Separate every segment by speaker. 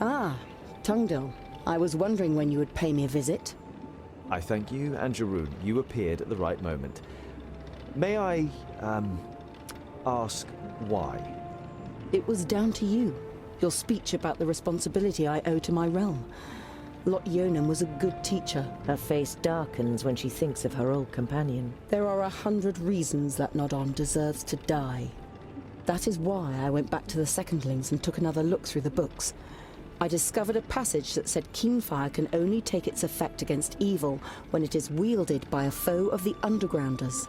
Speaker 1: Ah, Tungdil. I was wondering when you would pay me a visit.
Speaker 2: I thank you, and Jarun, you appeared at the right moment. May I, ask why?
Speaker 1: It was down to you. Your speech about the responsibility I owe to my realm. Lot Yonan was a good teacher.
Speaker 3: Her face darkens when she thinks of her old companion.
Speaker 1: There are 100 reasons that Nodon deserves to die. That is why I went back to the Secondlings and took another look through the books. I discovered a passage that said keen fire can only take its effect against evil when it is wielded by a foe of the Undergrounders.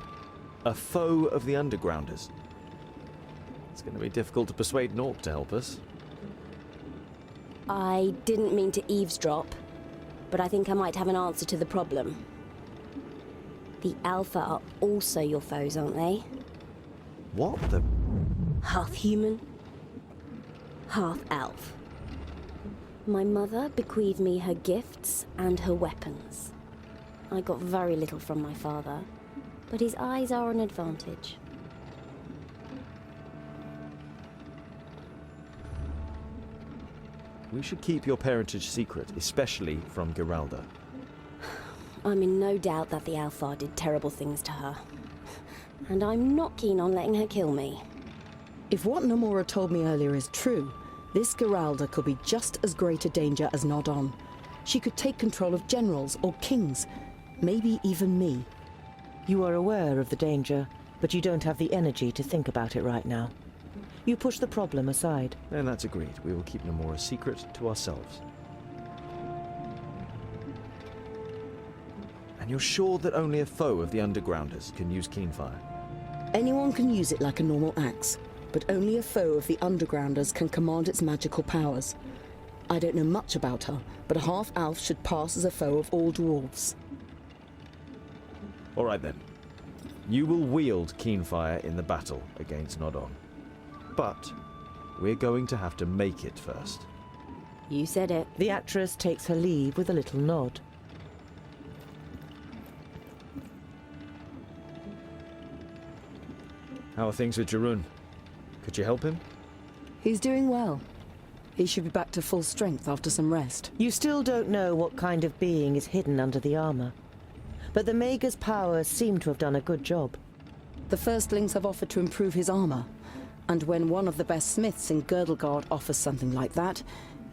Speaker 2: A foe of the Undergrounders? It's going to be difficult to persuade Nork to help us.
Speaker 4: I didn't mean to eavesdrop, but I think I might have an answer to the problem. The Alpha are also your foes, aren't they?
Speaker 2: What the...
Speaker 4: Half human, half elf. My mother bequeathed me her gifts and her weapons. I got very little from my father, but his eyes are an advantage.
Speaker 2: We should keep your parentage secret, especially from Geralda.
Speaker 4: I'm in no doubt that the Alpha did terrible things to her. And I'm not keen on letting her kill me.
Speaker 1: If what Nomura told me earlier is true, this Geralda could be just as great a danger as Nodon. She could take control of generals or kings, maybe even me.
Speaker 3: You are aware of the danger, but you don't have the energy to think about it right now. You push the problem aside.
Speaker 2: And that's agreed. We will keep Nomura's secret to ourselves. And you're sure that only a foe of the Undergrounders can use keen fire?
Speaker 1: Anyone can use it like a normal axe, but only a foe of the Undergrounders can command its magical powers. I don't know much about her, but a half-elf should pass as a foe of all dwarves.
Speaker 2: All right then. You will wield keen fire in the battle against Nodon. But we're going to have to make it first.
Speaker 4: You said it.
Speaker 3: The actress takes her leave with a little nod.
Speaker 2: How are things with Jarun? Could you help him?
Speaker 1: He's doing well. He should be back to full strength after some rest.
Speaker 3: You still don't know what kind of being is hidden under the armor, but the Mager's powers seem to have done a good job.
Speaker 1: The firstlings have offered to improve his armor, and when one of the best smiths in Girdlegard offers something like that,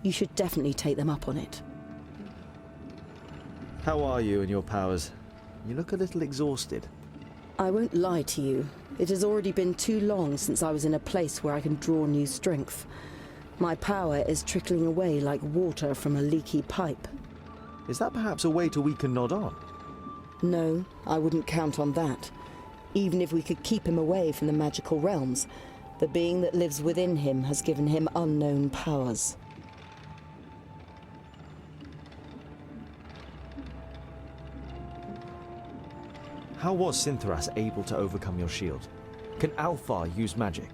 Speaker 1: you should definitely take them up on it.
Speaker 2: How are you and your powers? You look a little exhausted.
Speaker 1: I won't lie to you. It has already been too long since I was in a place where I can draw new strength. My power is trickling away like water from a leaky pipe.
Speaker 2: Is that perhaps a way to weaken Nodon?
Speaker 1: No, I wouldn't count on that. Even if we could keep him away from the magical realms, the being that lives within him has given him unknown powers.
Speaker 2: How was Syntheras able to overcome your shield? Can Alfar use magic?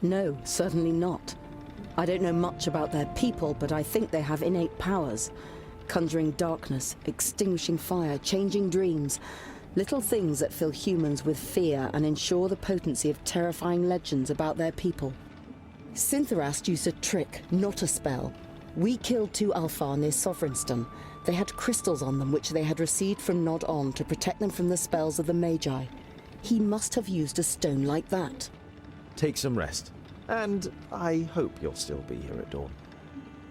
Speaker 1: No, certainly not. I don't know much about their people, but I think they have innate powers. Conjuring darkness, extinguishing fire, changing dreams. Little things that fill humans with fear and ensure the potency of terrifying legends about their people. Syntheras used a trick, not a spell. We killed 2 Alfar near Sovereignstone. They had crystals on them which they had received from Nod-On to protect them from the spells of the Magi. He must have used a stone like that.
Speaker 2: Take some rest. And I hope you'll still be here at dawn.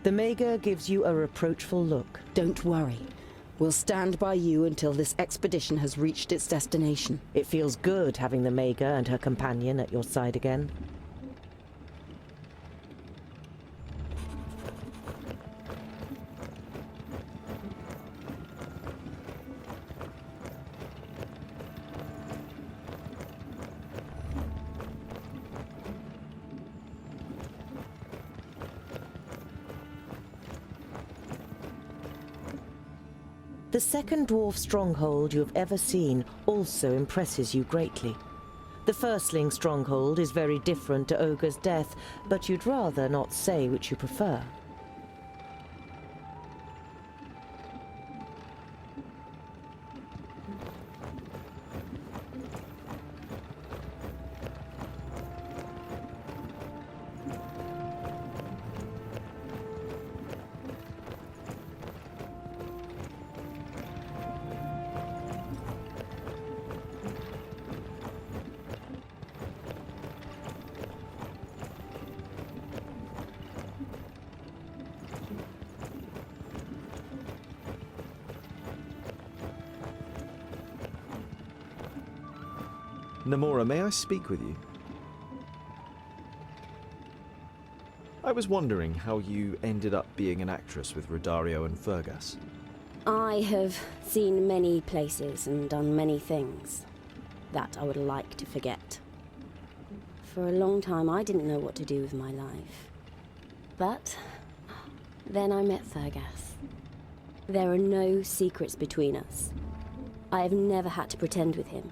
Speaker 3: The Mager gives you a reproachful look.
Speaker 1: Don't worry. We'll stand by you until this expedition has reached its destination.
Speaker 3: It feels good having the Mager and her companion at your side again. The second dwarf stronghold you have ever seen also impresses you greatly. The firstling stronghold is very different to Ogre's Death, but you'd rather not say which you prefer.
Speaker 2: Namora, may I speak with you? I was wondering how you ended up being an actress with Rodario and Fergus.
Speaker 4: I have seen many places and done many things that I would like to forget. For a long time, I didn't know what to do with my life. But then I met Fergus. There are no secrets between us. I have never had to pretend with him.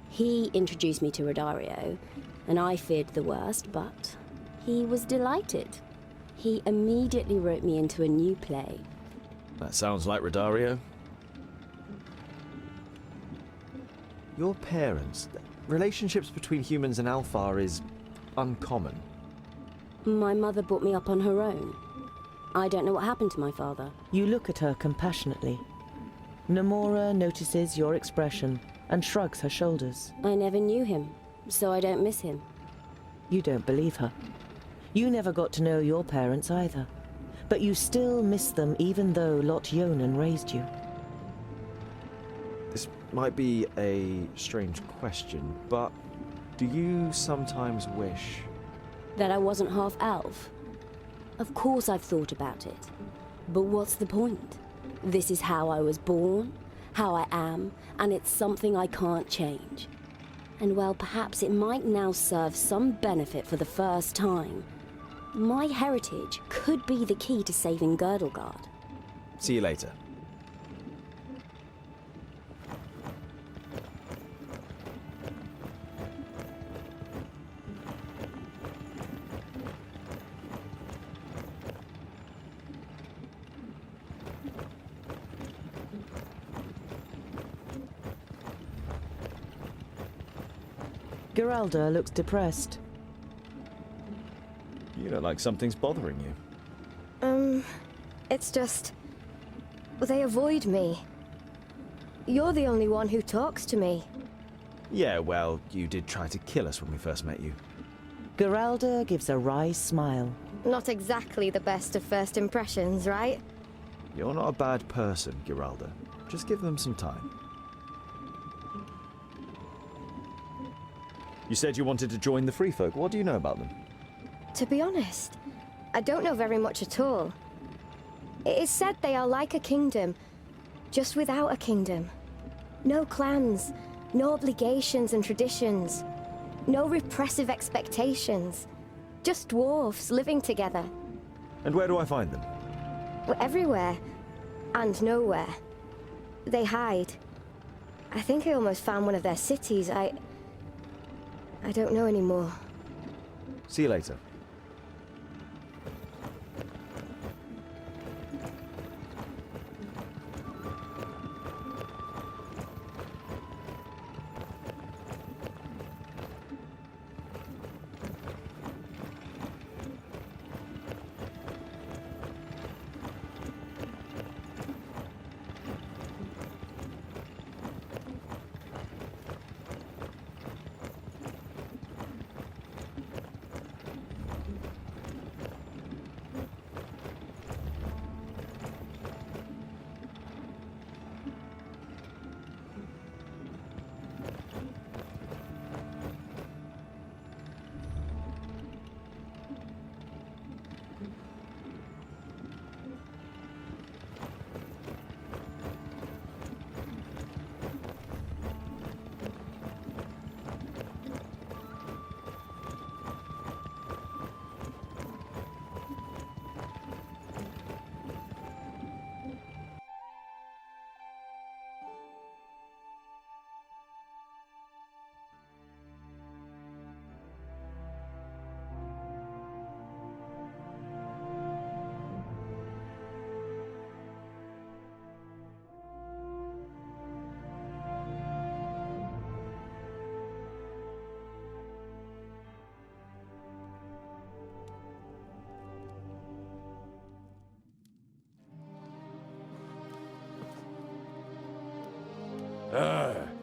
Speaker 4: He introduced me to Rodario, and I feared the worst, but he was delighted. He immediately wrote me into a new play.
Speaker 2: That sounds like Rodario. Your parents, relationships between humans and Alfar is uncommon.
Speaker 4: My mother brought me up on her own. I don't know what happened to my father.
Speaker 3: You look at her compassionately. Namora notices your expression and shrugs her shoulders.
Speaker 4: I never knew him, so I don't miss him.
Speaker 3: You don't believe her. You never got to know your parents either. But you still miss them even though Lot Yonan raised you.
Speaker 2: This might be a strange question, but do you sometimes wish...
Speaker 4: That I wasn't half elf? Of course I've thought about it. But what's the point? This is how I was born, how I am, and it's something I can't change. And well, perhaps it might now serve some benefit for the first time. My heritage could be the key to saving Girdlegard.
Speaker 2: See you later.
Speaker 3: Geralda looks depressed.
Speaker 2: You look like something's bothering you.
Speaker 5: It's just... they avoid me. You're the only one who talks to me.
Speaker 2: Yeah, well, you did try to kill us when we first met you.
Speaker 3: Geralda gives a wry smile.
Speaker 5: Not exactly the best of first impressions, right?
Speaker 2: You're not a bad person, Geralda. Just give them some time. You said you wanted to join the Free Folk. What do you know about them?
Speaker 5: To be honest, I don't know very much at all. It is said they are like a kingdom, just without a kingdom. No clans, no obligations and traditions, no repressive expectations. Just dwarves living together.
Speaker 2: And where do I find them?
Speaker 5: Well, everywhere. And nowhere. They hide. I think I almost found one of their cities. I don't know anymore.
Speaker 2: See you later.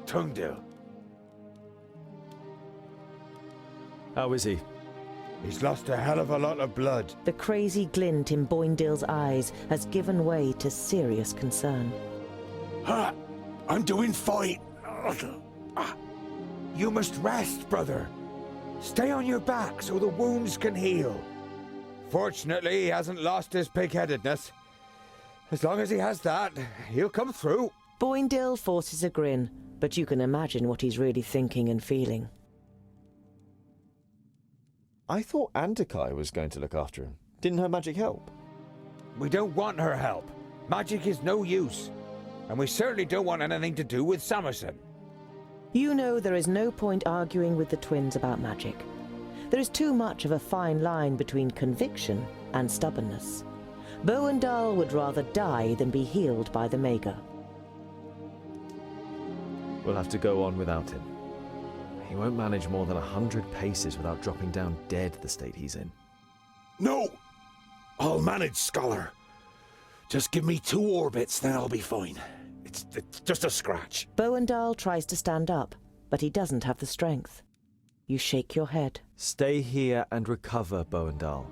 Speaker 6: Tungdil.
Speaker 2: How is he?
Speaker 6: He's lost a hell of a lot of blood.
Speaker 3: The crazy glint in Boindale's eyes has given way to serious concern.
Speaker 6: I'm doing fine. You must rest, brother. Stay on your back so the wounds can heal. Fortunately, he hasn't lost his pig-headedness. As long as he has that, he'll come through.
Speaker 3: Boindale forces a grin, but you can imagine what he's really thinking and feeling.
Speaker 2: I thought Andakai was going to look after him. Didn't her magic help?
Speaker 6: We don't want her help. Magic is no use. And we certainly don't want anything to do with Samerson.
Speaker 3: You know there is no point arguing with the twins about magic. There is too much of a fine line between conviction and stubbornness. Boindale would rather die than be healed by the Mager.
Speaker 2: We'll have to go on without him. He won't manage more than 100 paces without dropping down dead the state he's in.
Speaker 7: No! I'll manage, Scholar. Just give me 2 orbits, then I'll be fine. It's just a scratch.
Speaker 3: Boindale tries to stand up, but he doesn't have the strength. You shake your head.
Speaker 2: Stay here and recover, Boindale.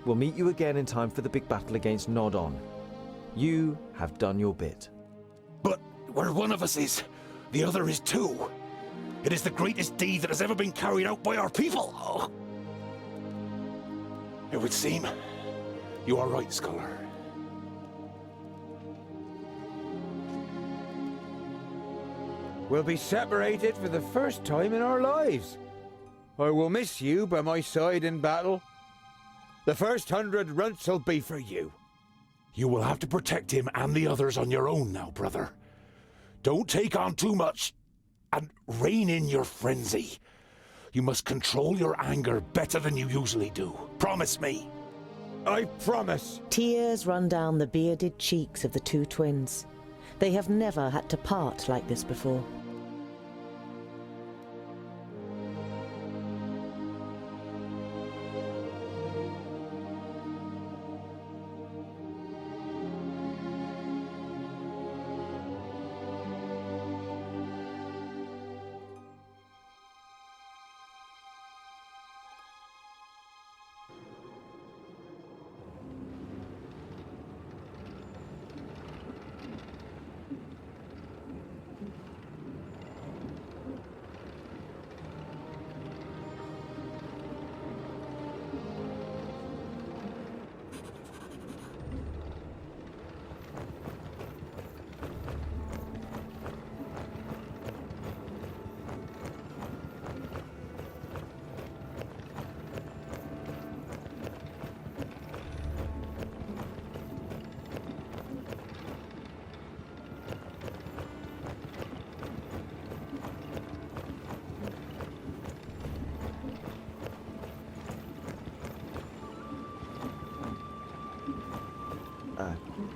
Speaker 2: We'll meet you again in time for the big battle against Nodon. You have done your bit.
Speaker 7: But where one of us is, the other is too. It is the greatest deed that has ever been carried out by our people. Oh. It would seem you are right, Scholar.
Speaker 6: We'll be separated for the first time in our lives. I will miss you by my side in battle. The first 100 runts will be for you.
Speaker 7: You will have to protect him and the others on your own now, brother. Don't take on too much, and rein in your frenzy. You must control your anger better than you usually do. Promise me.
Speaker 6: I promise.
Speaker 3: Tears run down the bearded cheeks of the 2 twins. They have never had to part like this before.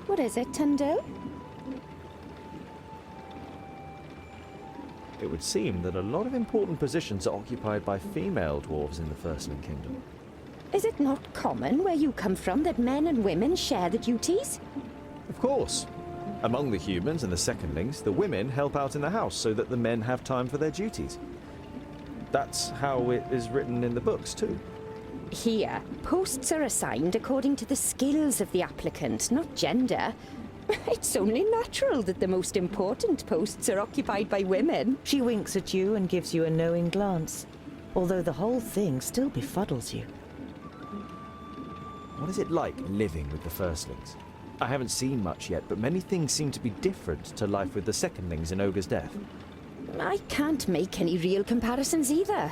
Speaker 5: What is it, Tundo?
Speaker 2: It would seem that a lot of important positions are occupied by female dwarves in the Firstling Kingdom.
Speaker 8: Is it not common where you come from that men and women share the duties?
Speaker 2: Of course. Among the humans and the secondlings, the women help out in the house so that the men have time for their duties. That's how it is written in the books, too.
Speaker 8: Here, posts are assigned according to the skills of the applicant, not gender. It's only natural that the most important posts are occupied by women.
Speaker 3: She winks at you and gives you a knowing glance, although the whole thing still befuddles you.
Speaker 2: What is it like living with the Firstlings? I haven't seen much yet, but many things seem to be different to life with the Secondlings in Ogre's Death.
Speaker 8: I can't make any real comparisons either.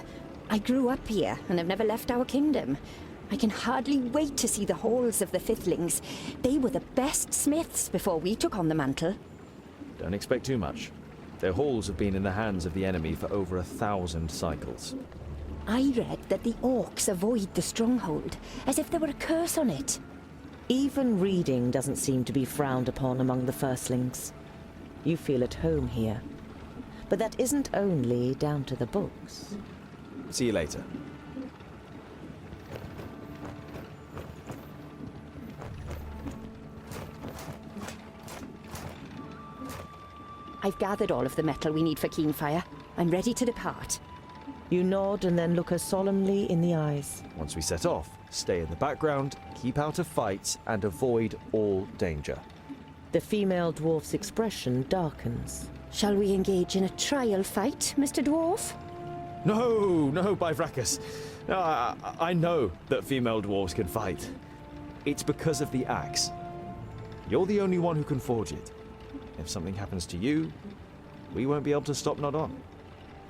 Speaker 8: I grew up here and have never left our kingdom. I can hardly wait to see the halls of the Fifthlings. They were the best smiths before we took on the mantle.
Speaker 2: Don't expect too much. Their halls have been in the hands of the enemy for over 1,000 cycles.
Speaker 8: I read that the orcs avoid the stronghold, as if there were a curse on it.
Speaker 3: Even reading doesn't seem to be frowned upon among the Firstlings. You feel at home here. But that isn't only down to the books.
Speaker 2: See you later.
Speaker 8: I've gathered all of the metal we need for Keenfire. I'm ready to depart.
Speaker 3: You nod and then look her solemnly in the eyes.
Speaker 2: Once we set off, stay in the background, keep out of fights, and avoid all danger.
Speaker 3: The female dwarf's expression darkens.
Speaker 8: Shall we engage in a trial fight, Mr. Dwarf?
Speaker 2: No, Bifracus. No, I know that female dwarves can fight. It's because of the axe. You're the only one who can forge it. If something happens to you, we won't be able to stop Nodon.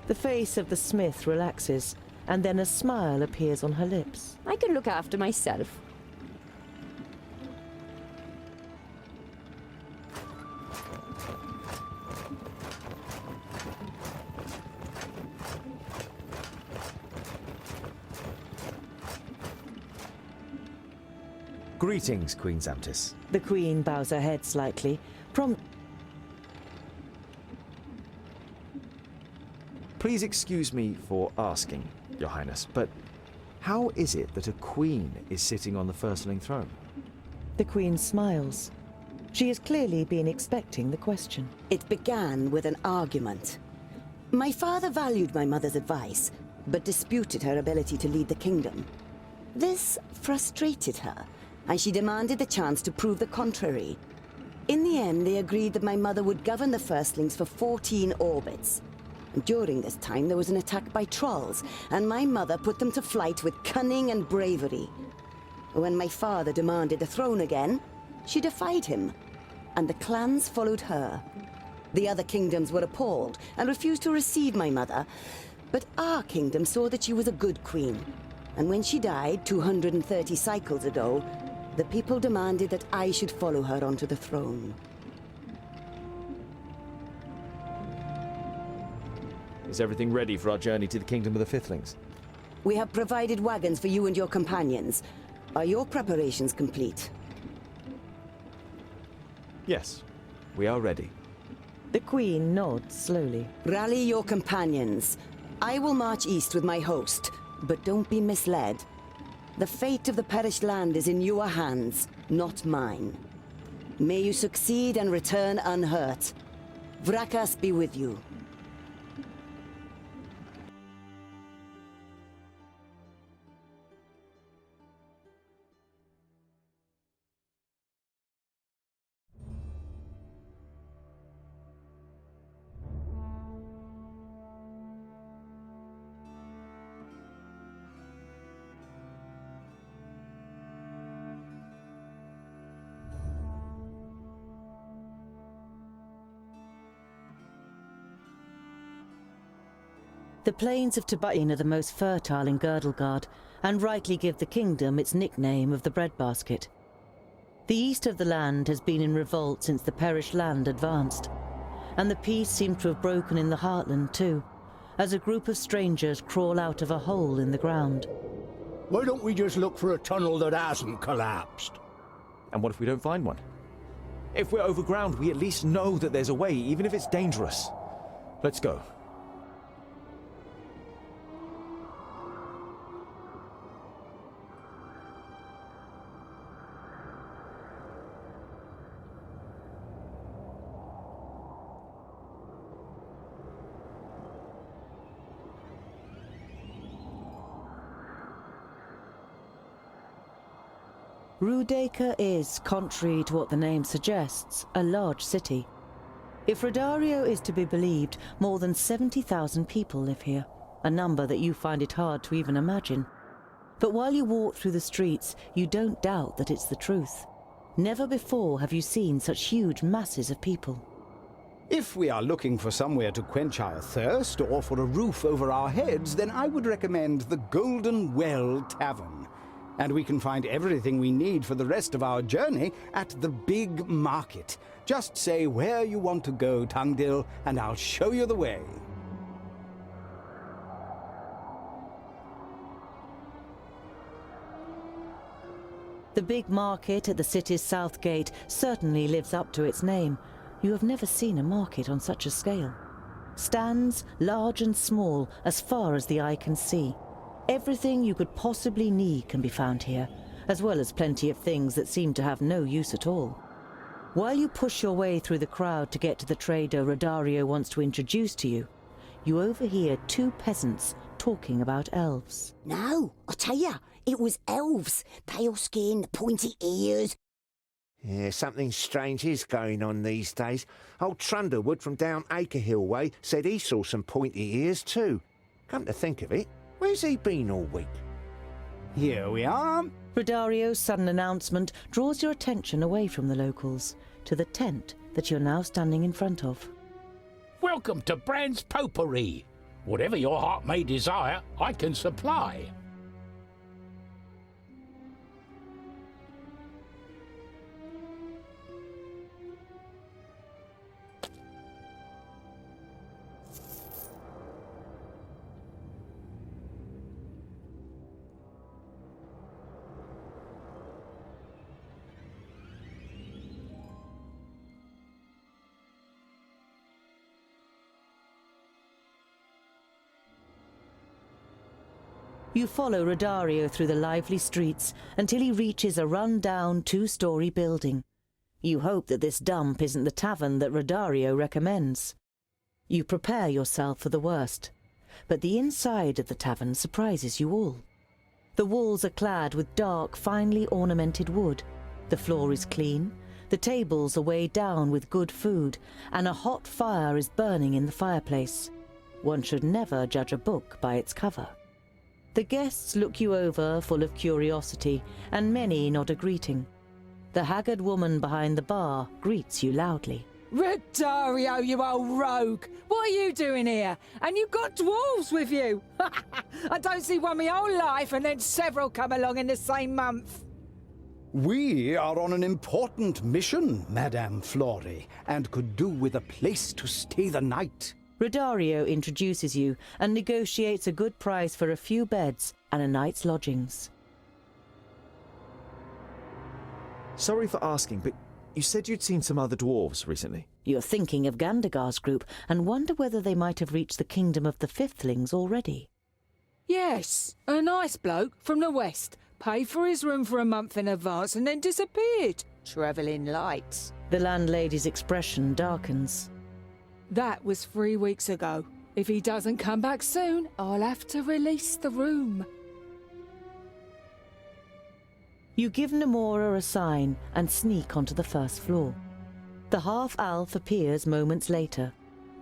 Speaker 3: The face of the smith relaxes, and then a smile appears on her lips.
Speaker 8: I can look after myself.
Speaker 2: Greetings, Queen Zamtis.
Speaker 3: The queen bows her head slightly.
Speaker 2: Please excuse me for asking, Your Highness, but how is it that a queen is sitting on the firstling throne?
Speaker 3: The queen smiles. She has clearly been expecting the question.
Speaker 1: It began with an argument. My father valued my mother's advice, but disputed her ability to lead the kingdom. This frustrated her, and she demanded the chance to prove the contrary. In the end, they agreed that my mother would govern the firstlings for 14 orbits. And during this time, there was an attack by trolls, and my mother put them to flight with cunning and bravery. When my father demanded the throne again, she defied him, and the clans followed her. The other kingdoms were appalled and refused to receive my mother, but our kingdom saw that she was a good queen. And when she died 230 cycles ago, the people demanded that I should follow her onto the throne.
Speaker 2: Is everything ready for our journey to the Kingdom of the Fiflings?
Speaker 1: We have provided wagons for you and your companions. Are your preparations complete?
Speaker 2: Yes, we are ready.
Speaker 3: The queen nods slowly.
Speaker 1: Rally your companions. I will march east with my host, but don't be misled. The fate of the perished land is in your hands, not mine. May you succeed and return unhurt. Vrakas be with you.
Speaker 3: The plains of Tabain are the most fertile in Girdlegard, and rightly give the kingdom its nickname of the breadbasket. The east of the land has been in revolt since the perished land advanced, and the peace seems to have broken in the heartland too, as a group of strangers crawl out of a hole in the ground.
Speaker 9: Why don't we just look for a tunnel that hasn't collapsed?
Speaker 2: And what if we don't find one? If we're overground, we at least know that there's a way, even if it's dangerous. Let's go.
Speaker 3: Rudeka is, contrary to what the name suggests, a large city. If Rodario is to be believed, more than 70,000 people live here, a number that you find it hard to even imagine. But while you walk through the streets, you don't doubt that it's the truth. Never before have you seen such huge masses of people.
Speaker 9: If we are looking for somewhere to quench our thirst or for a roof over our heads, then I would recommend the Golden Well Tavern. And we can find everything we need for the rest of our journey at the big market. Just say where you want to go, Tungdil, and I'll show you the way.
Speaker 3: The big market at the city's south gate certainly lives up to its name. You have never seen a market on such a scale. Stands, large and small, as far as the eye can see. Everything you could possibly need can be found here, as well as plenty of things that seem to have no use at all. While you push your way through the crowd to get to the trader Rodario wants to introduce to you, you overhear two peasants talking about elves.
Speaker 10: No, I tell ya, it was elves. Pale skin, pointy ears.
Speaker 11: Yeah, something strange is going on these days. Old Trundlewood from down Acre Hill way said he saw some pointy ears too. Come to think of it, where's he been all week?
Speaker 9: Here we are.
Speaker 3: Rodario's sudden announcement draws your attention away from the locals to the tent that you're now standing in front of.
Speaker 12: Welcome to Brand's Potpourri. Whatever your heart may desire, I can supply.
Speaker 3: You follow Rodario through the lively streets until he reaches a run-down two-story building. You hope that this dump isn't the tavern that Rodario recommends. You prepare yourself for the worst, but the inside of the tavern surprises you all. The walls are clad with dark, finely ornamented wood. The floor is clean, the tables are weighed down with good food, and a hot fire is burning in the fireplace. One should never judge a book by its cover. The guests look you over full of curiosity, and many nod a greeting. The haggard woman behind the bar greets you loudly.
Speaker 13: Rodario, you old rogue! What are you doing here? And you've got dwarves with you! I don't see one my whole life and then several come along in the same month.
Speaker 9: We are on an important mission, Madame Flori, and could do with a place to stay the night.
Speaker 3: Rodario introduces you and negotiates a good price for a few beds and a night's lodgings.
Speaker 2: Sorry for asking, but you said you'd seen some other dwarves recently.
Speaker 3: You're thinking of Gandagar's group and wonder whether they might have reached the kingdom of the Fifthlings already.
Speaker 13: Yes, a nice bloke from the west. Paid for his room for a month in advance and then disappeared. Travelling lights.
Speaker 3: The landlady's expression darkens.
Speaker 13: That was 3 weeks ago. If he doesn't come back soon, I'll have to release the room.
Speaker 3: You give Namora a sign and sneak onto the first floor. The half-elf appears moments later.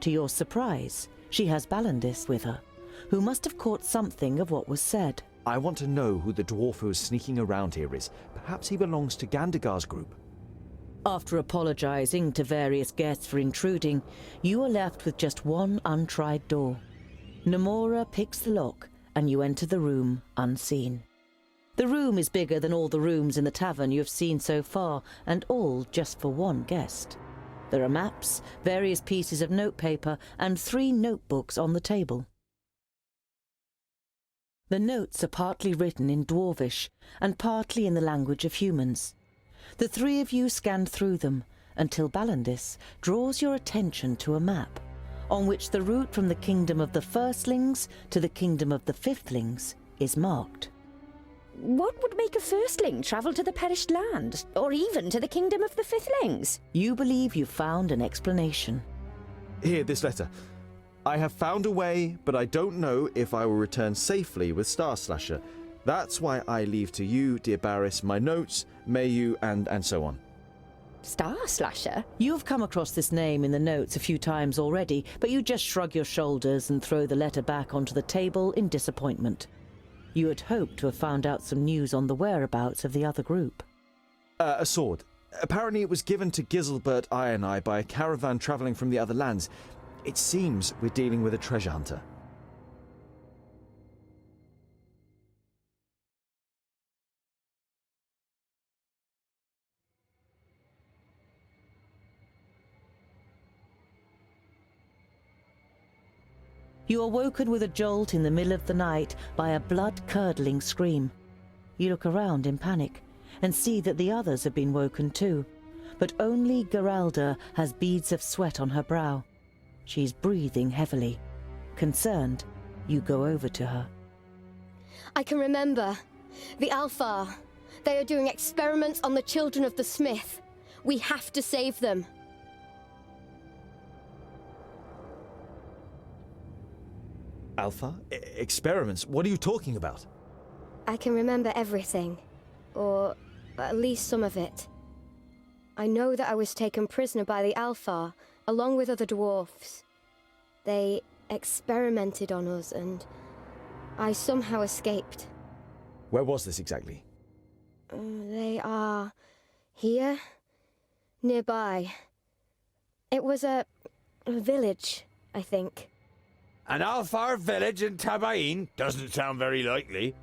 Speaker 3: To your surprise, she has Balandis with her, who must have caught something of what was said.
Speaker 2: I want to know who the dwarf who is sneaking around here is. Perhaps he belongs to Gandagar's group.
Speaker 3: After apologizing to various guests for intruding, you are left with just one untried door. Namora picks the lock, and you enter the room unseen. The room is bigger than all the rooms in the tavern you have seen so far, and all just for one guest. There are maps, various pieces of notepaper, and 3 notebooks on the table. The notes are partly written in Dwarvish, and partly in the language of humans. The 3 of you scan through them, until Balandis draws your attention to a map, on which the route from the kingdom of the Firstlings to the kingdom of the Fifthlings is marked.
Speaker 8: What would make a firstling travel to the perished land, or even to the kingdom of the Fifthlings?
Speaker 3: You believe you've found an explanation.
Speaker 2: Here, this letter. I have found a way, but I don't know if I will return safely with Star Slasher. That's why I leave to you, dear Barris, my notes, may you, and so on.
Speaker 8: Star Slasher?
Speaker 3: You have come across this name in the notes a few times already, but you just shrug your shoulders and throw the letter back onto the table in disappointment. You had hoped to have found out some news on the whereabouts of the other group.
Speaker 2: A sword. Apparently it was given to Giselbert I and I by a caravan travelling from the other lands. It seems we're dealing with a treasure hunter.
Speaker 3: You are woken with a jolt in the middle of the night by a blood-curdling scream. You look around in panic and see that the others have been woken too, but only Geralda has beads of sweat on her brow. She's breathing heavily. Concerned, you go over to her.
Speaker 5: I can remember. The Alfar. They are doing experiments on the children of the Smith. We have to save them.
Speaker 2: Alpha? Experiments? What are you talking about?
Speaker 5: I can remember everything. Or at least some of it. I know that I was taken prisoner by the Alfar, along with other dwarfs. They experimented on us, and I somehow escaped.
Speaker 2: Where was this exactly?
Speaker 5: They are here, nearby. It was a village, I think.
Speaker 6: An Alfar village in Tabain? Doesn't sound very likely.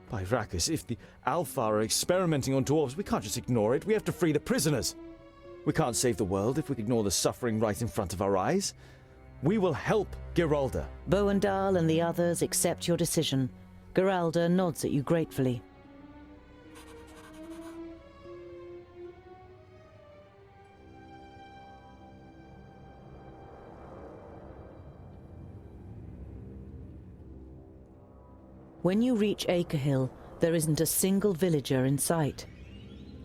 Speaker 2: By Rackus, if the Alpha are experimenting on dwarves, we can't just ignore it. We have to free the prisoners. We can't save the world if we ignore the suffering right in front of our eyes. We will help Giralda.
Speaker 3: Boandal and the others accept your decision. Giralda nods at you gratefully. When you reach Acre there isn't a single villager in sight.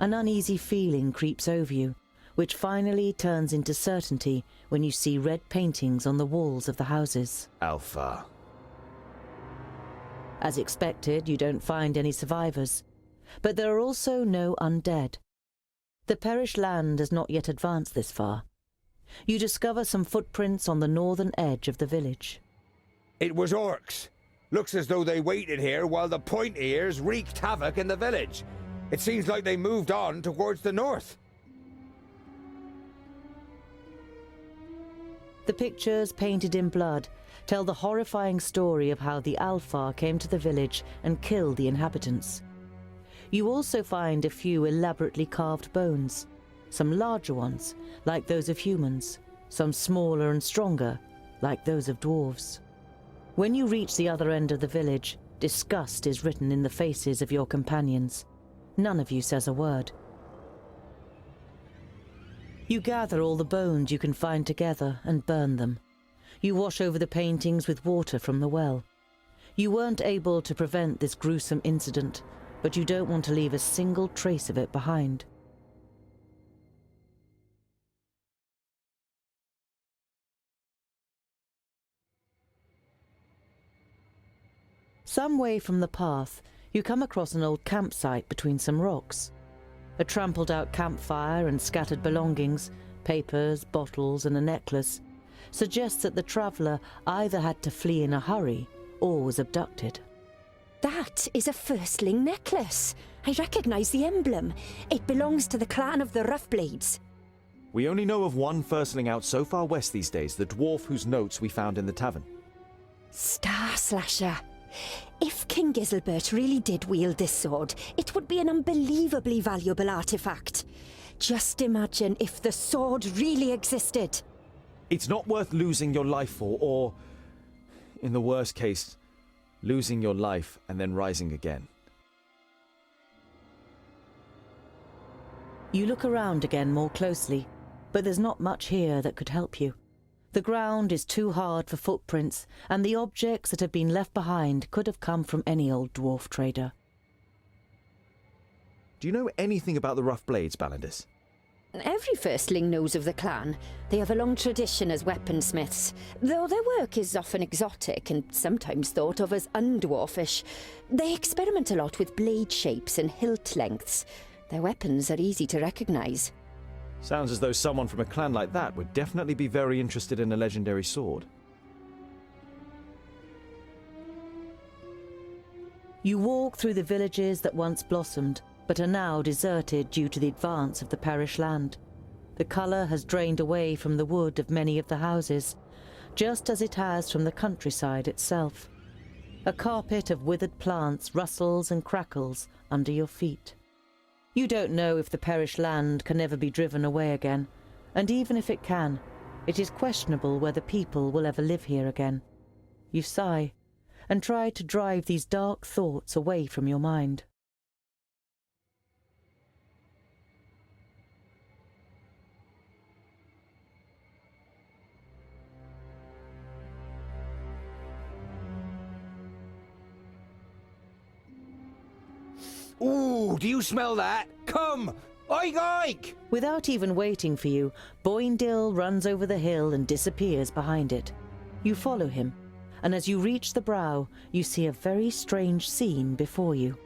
Speaker 3: An uneasy feeling creeps over you, which finally turns into certainty when you see red paintings on the walls of the houses.
Speaker 2: Alpha.
Speaker 3: As expected, you don't find any survivors, but there are also no undead. The perished land has not yet advanced this far. You discover some footprints on the northern edge of the village.
Speaker 6: It was orcs. Looks as though they waited here while the point ears wreaked havoc in the village. It seems like they moved on towards the north.
Speaker 3: The pictures, painted in blood, tell the horrifying story of how the Alfar came to the village and killed the inhabitants. You also find a few elaborately carved bones, some larger ones, like those of humans, some smaller and stronger, like those of dwarves. When you reach the other end of the village, disgust is written in the faces of your companions. None of you says a word. You gather all the bones you can find together and burn them. You wash over the paintings with water from the well. You weren't able to prevent this gruesome incident, but you don't want to leave a single trace of it behind. Some way from the path, you come across an old campsite between some rocks. A trampled-out campfire and scattered belongings, papers, bottles, and a necklace, suggests that the traveller either had to flee in a hurry or was abducted.
Speaker 8: That is a firstling necklace. I recognise the emblem. It belongs to the clan of the Rough Blades.
Speaker 2: We only know of one firstling out so far west these days, the dwarf whose notes we found in the tavern.
Speaker 8: Star Slasher. If King Giselbert really did wield this sword, it would be an unbelievably valuable artifact. Just imagine if the sword really existed.
Speaker 2: It's not worth losing your life for, or, in the worst case, losing your life and then rising again.
Speaker 3: You look around again more closely, but there's not much here that could help you. The ground is too hard for footprints, and the objects that have been left behind could have come from any old dwarf trader.
Speaker 2: Do you know anything about the Rough Blades, Balandis?
Speaker 8: Every firstling knows of the clan. They have a long tradition as weaponsmiths, though their work is often exotic and sometimes thought of as undwarfish. They experiment a lot with blade shapes and hilt lengths. Their weapons are easy to recognise.
Speaker 2: Sounds as though someone from a clan like that would definitely be very interested in a legendary sword.
Speaker 3: You walk through the villages that once blossomed, but are now deserted due to the advance of the parish land. The colour has drained away from the wood of many of the houses, just as it has from the countryside itself. A carpet of withered plants rustles and crackles under your feet. You don't know if the parish land can ever be driven away again, and even if it can, it is questionable whether people will ever live here again. You sigh, and try to drive these dark thoughts away from your mind.
Speaker 6: Ooh, do you smell that? Come! Oik, oik!
Speaker 3: Without even waiting for you, Boindil runs over the hill and disappears behind it. You follow him, and as you reach the brow, you see a very strange scene before you.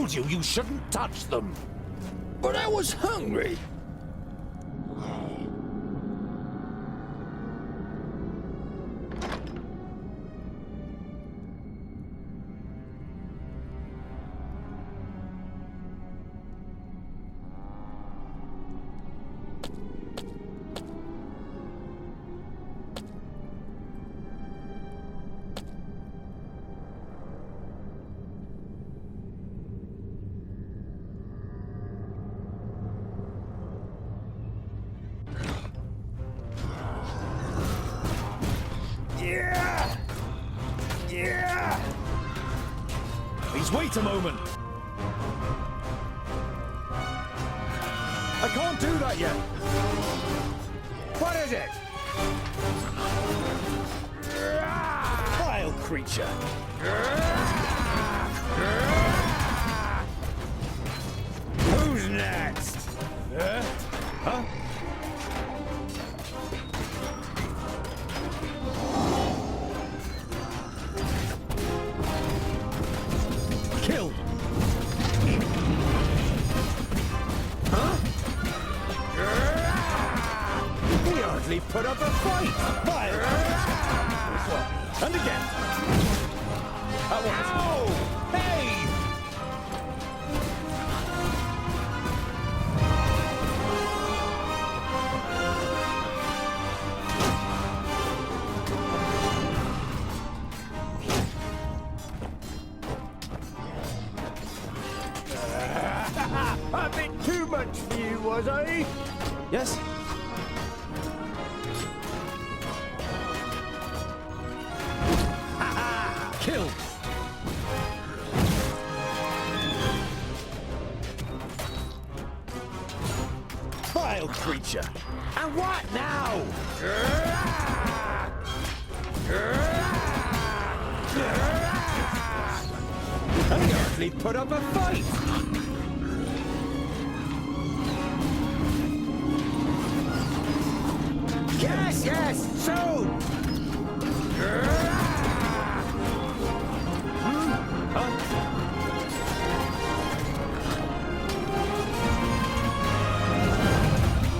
Speaker 7: told you you shouldn't touch them.
Speaker 12: But I was hungry.
Speaker 2: Please wait a moment. I can't do that yet.
Speaker 6: What is it?
Speaker 2: Vile creature.
Speaker 6: Who's next?
Speaker 2: Huh? Kill.
Speaker 6: He hardly put up a fight.
Speaker 2: Vile. And again. That one.
Speaker 6: Ow! Hey! A bit too much for you, was I?
Speaker 2: Yes? Kill. Vile creature.
Speaker 6: And what now?
Speaker 2: And
Speaker 6: He
Speaker 2: again.
Speaker 6: hardly put up a fight. Yes, yes, so.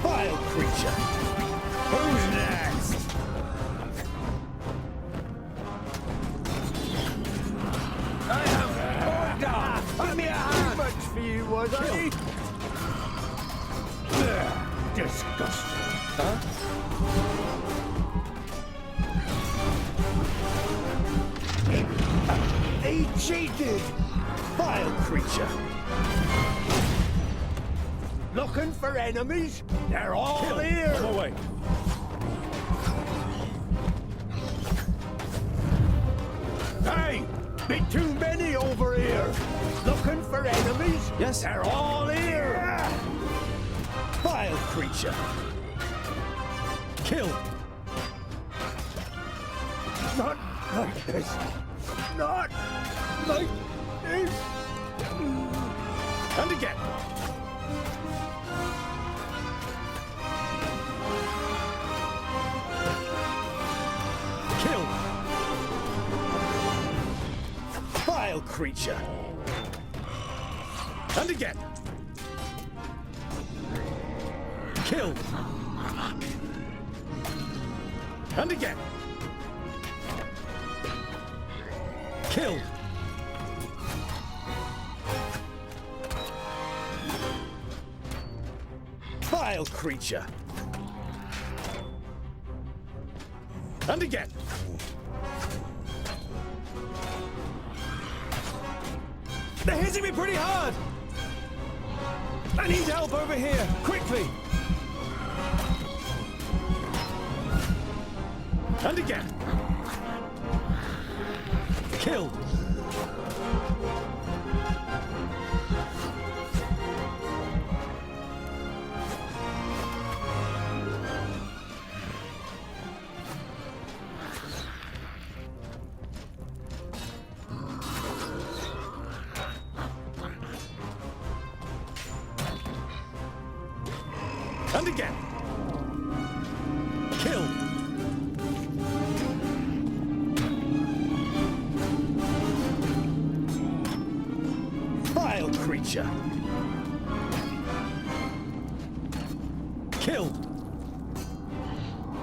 Speaker 2: Vile creature.
Speaker 6: Who's next? I am going down. I'm your hand. Too much for you, was I? Disgusting. He cheated.
Speaker 2: Vile creature.
Speaker 6: Looking for enemies? They're all
Speaker 2: Kill.
Speaker 6: here.
Speaker 2: On my way.
Speaker 6: Hey, bit too many over here. Looking for enemies?
Speaker 2: Yes?
Speaker 6: They're all here.
Speaker 2: Vile creature. Kill.
Speaker 6: Not like this. Not like this.
Speaker 2: And again. Kill. Vile creature. And again. Kill. And again. Kill. Vile creature. And again. They're hitting me pretty hard. I need help over here, quickly. And again. Kill. And again. Kill. Vile creature. Killed.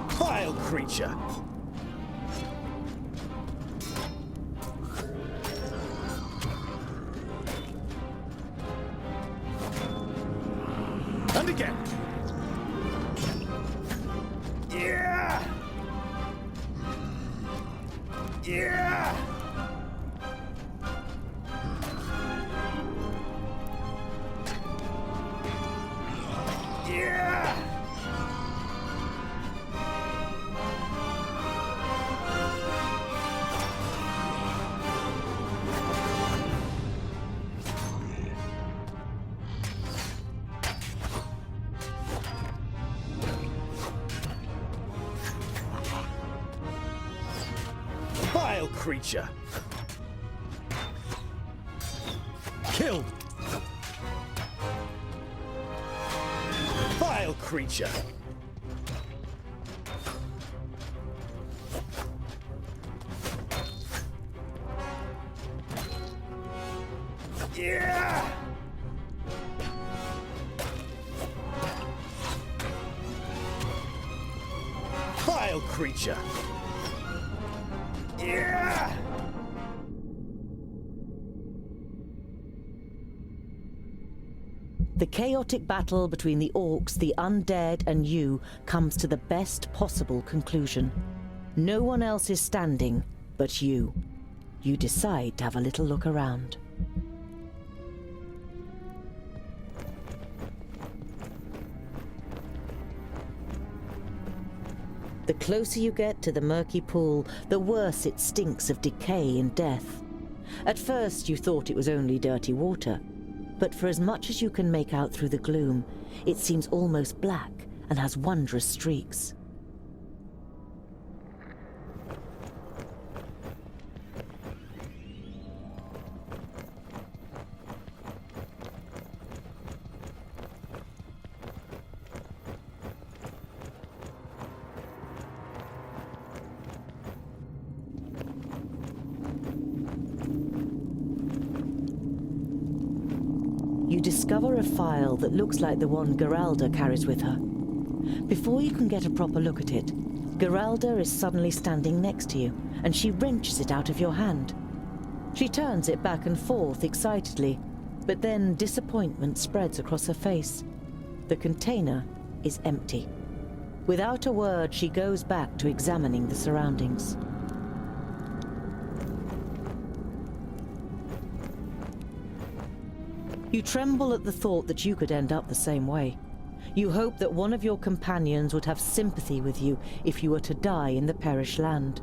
Speaker 2: Vile creature. And again. Yeah. Yeah. Yeah. Vile creature. Killed. Vile creature. Yeah. Vile creature. Yeah.
Speaker 3: The chaotic battle between the orcs, the undead, and you comes to the best possible conclusion. No one else is standing but you. You decide to have a little look around. The closer you get to the murky pool, the worse it stinks of decay and death. At first you thought it was only dirty water, but for as much as you can make out through the gloom, it seems almost black and has wondrous streaks. You discover a file that looks like the one Geralda carries with her. Before you can get a proper look at it, Geralda is suddenly standing next to you, and she wrenches it out of your hand. She turns it back and forth excitedly, but then disappointment spreads across her face. The container is empty. Without a word, she goes back to examining the surroundings. You tremble at the thought that you could end up the same way. You hope that one of your companions would have sympathy with you if you were to die in the Perish Land.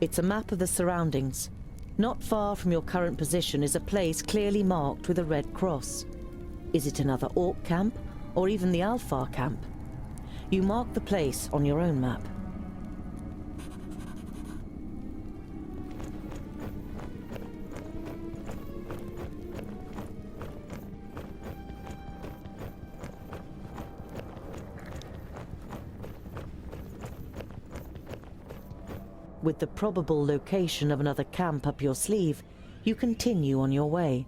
Speaker 3: It's a map of the surroundings. Not far from your current position is a place clearly marked with a red cross. Is it another Orc camp, or even the Alfar camp? You mark the place on your own map. With the probable location of another camp up your sleeve, you continue on your way.